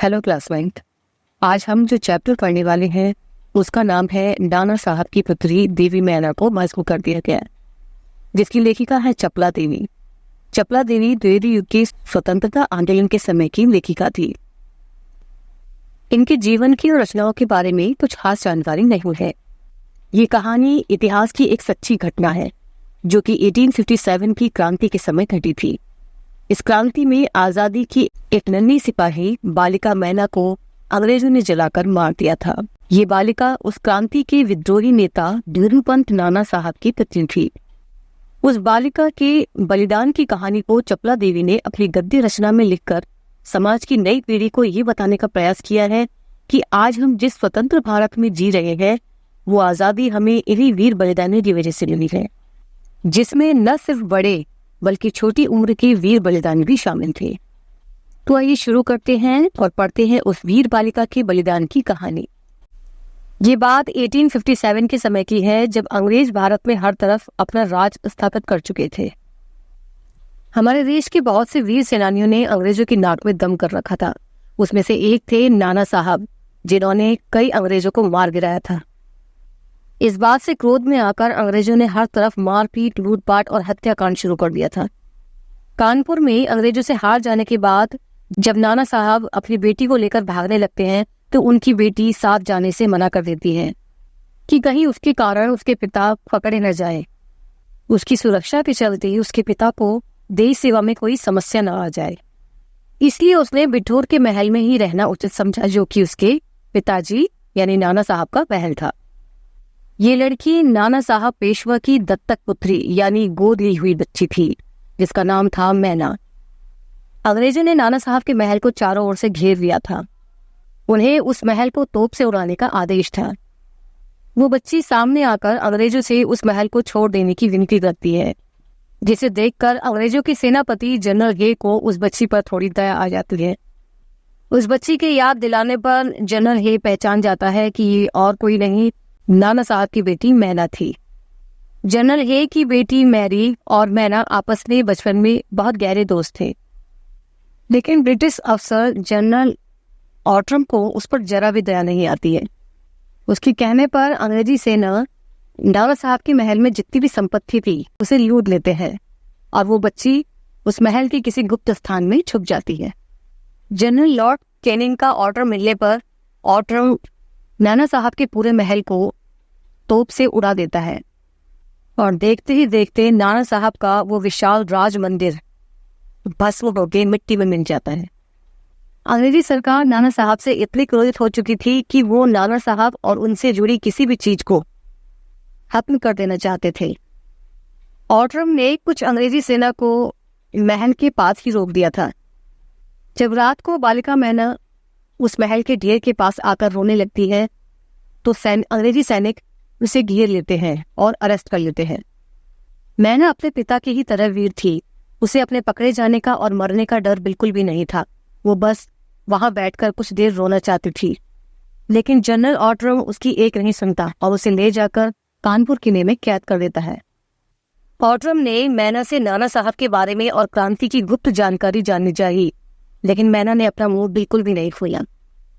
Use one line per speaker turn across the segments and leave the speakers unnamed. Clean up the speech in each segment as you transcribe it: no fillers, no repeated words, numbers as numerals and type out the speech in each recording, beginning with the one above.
Hello classmate. आज हम जो चैप्टर पढ़ने वाले हैं उसका नाम है नाना साहब की पुत्री देवी मैना को मजबूर कर दिया गया, जिसकी लेखिका है चपला देवी। चपला देवी द्विवेदी युग के स्वतंत्रता आंदोलन के समय की लेखिका थी। इनके जीवन की और रचनाओं के बारे में कुछ खास जानकारी नहीं है। ये कहानी इतिहास की एक सच्ची घटना है जो कि 1857 की क्रांति के समय घटी थी। इस क्रांति में आजादी की एक नन्ही सिपाही बालिका मैना को अंग्रेजों ने जलाकर मार दिया था। ये बालिका उस क्रांति के विद्रोही नेता धीरूपंत नाना साहब की पुत्री थी। उस बालिका के बलिदान की कहानी को चपला देवी ने अपनी गद्य रचना में लिखकर समाज की नई पीढ़ी को ये बताने का प्रयास किया है कि आज हम जिस स्वतंत्र भारत में जी रहे हैं वो आजादी हमें इन्हीं वीर बलिदानों की वजह से मिली है, जिसमें न सिर्फ बड़े बल्कि छोटी उम्र के वीर बलिदानी भी शामिल थे। तो आइए शुरू करते हैं और पढ़ते हैं उस वीर बालिका के बलिदान की कहानी। ये बात 1857 के समय की है, जब अंग्रेज भारत में हर तरफ अपना राज स्थापित कर चुके थे। हमारे देश के बहुत से वीर सेनानियों ने अंग्रेजों की नाक में दम कर रखा था। उसमें से एक थे नाना साहब, जिन्होंने कई अंग्रेजों को मार गिराया था। इस बात से क्रोध में आकर अंग्रेजों ने हर तरफ मारपीट, लूटपाट और हत्याकांड शुरू कर दिया था। कानपुर में अंग्रेजों से हार जाने के बाद जब नाना साहब अपनी बेटी को लेकर भागने लगते हैं तो उनकी बेटी साथ जाने से मना कर देती है कि कहीं उसके कारण उसके पिता पकड़े न जाए। उसकी सुरक्षा के चलते उसके पिता को देश सेवा में कोई समस्या न आ जाए, इसलिए उसने बिठूर के महल में ही रहना उचित समझा, जो कि उसके पिताजी यानी नाना साहब का महल था। ये लड़की नाना साहब पेशवा की दत्तक पुत्री यानी गोद ली हुई बच्ची थी, जिसका नाम था मैना। अंग्रेजों ने नाना साहब के महल को चारों ओर से घेर लिया था। उन्हें उस महल को तोप से उड़ाने का आदेश था। वो बच्ची सामने आकर अंग्रेजों से उस महल को छोड़ देने की विनती करती है, जिसे देखकर अंग्रेजों के सेनापति जनरल हे को उस बच्ची पर थोड़ी दया आ जाती है। उस बच्ची के याद दिलाने पर जनरल हे पहचान जाता है कि ये और कोई नहीं, नाना साहब की बेटी मैना थी। जनरल हे की बेटी मैरी और मैना आपस में बचपन में बहुत गहरे दोस्त थे, लेकिन ब्रिटिश अफसर जनरल ऑट्रम को उस पर जरा भी दया नहीं आती है। उसके कहने पर अंग्रेजी सेना नाना साहब के महल में जितनी भी संपत्ति थी उसे लूट लेते हैं और वो बच्ची उस महल के किसी गुप्त स्थान में छुप जाती है। जनरल लॉर्ड कैनिंग का ऑर्डर मिलने पर ऑट्रम नाना साहब के पूरे महल को तोप से उड़ा देता है और देखते ही देखते नाना साहब का वो विशाल राज मंदिर भस्म होकर मिट्टी में मिल जाता है। अंग्रेजी सरकार नाना साहब से इतनी क्रोधित हो चुकी थी कि वो नाना साहब और उनसे जुड़ी किसी भी चीज को खत्म कर देना चाहते थे। ऑट्रम ने कुछ अंग्रेजी सेना को महल के पास ही रोक दिया था। जब रात को बालिका मैना उस महल के ढेर के पास आकर रोने लगती है तो अंग्रेजी सैनिक उसे घेर लेते हैं और अरेस्ट कर लेते हैं। मैना अपने पिता की ही तरह वीर थी। उसे अपने पकड़े जाने का और मरने का डर बिल्कुल भी नहीं था। वो बस वहां बैठकर कुछ देर रोना चाहती थी, लेकिन जनरल ऑट्रम उसकी एक नहीं सुनता और उसे ले जाकर कानपुर किले में कैद कर देता है। ऑट्रम ने मैना से नाना साहब के बारे में और क्रांति की गुप्त जानकारी जाननी चाहिए, लेकिन मैना ने अपना मुंह बिल्कुल भी नहीं खोला।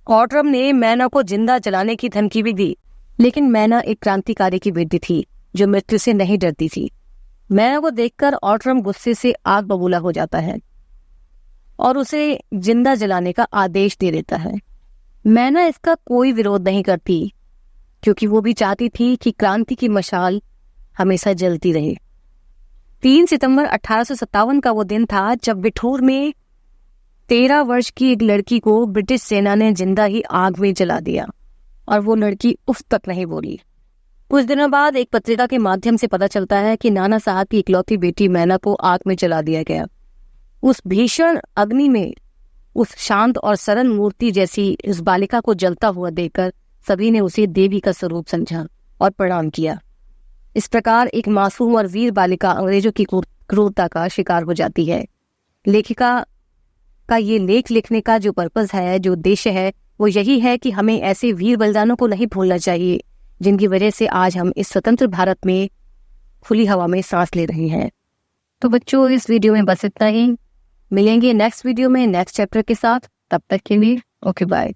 ऑट्रम ने मैना को जिंदा जलाने की धमकी भी दी, लेकिन मैना एक क्रांतिकारी की बेटी थी जो मृत्यु से नहीं डरती थी। मैना को देखकर ऑट्रम गुस्से से आग बबूला हो जाता है और उसे जिंदा जलाने का आदेश दे देता है। मैना इसका कोई विरोध नहीं करती, क्योंकि वो भी चाहती थी कि क्रांति की मशाल हमेशा जलती रहे। 3 सितंबर 1857 का वो दिन था जब बिठूर में 13 वर्ष की एक लड़की को ब्रिटिश सेना ने जिंदा ही आग में जला दिया और वो लड़की उफ तक नहीं बोली। कुछ दिनों बाद एक पत्रिका के माध्यम से पता चलता है कि नाना साहब की इकलौती बेटी मैना को आग में जला दिया गया। उस भीषण अग्नि में उस शांत और सरल मूर्ति जैसी इस बालिका को जलता हुआ देखकर सभी ने उसे देवी का स्वरूप समझा और प्रणाम किया। इस प्रकार एक मासूम और वीर बालिका अंग्रेजों की क्रूरता का शिकार हो जाती है। लेखिका का ये लेख लिखने का जो पर्पस है, जो उद्देश्य है, वो यही है कि हमें ऐसे वीर बलिदानों को नहीं भूलना चाहिए जिनकी वजह से आज हम इस स्वतंत्र भारत में खुली हवा में सांस ले रहे हैं। तो बच्चों, इस वीडियो में बस इतना ही। मिलेंगे नेक्स्ट वीडियो में नेक्स्ट चैप्टर के साथ। तब तक के लिए ओके बाय।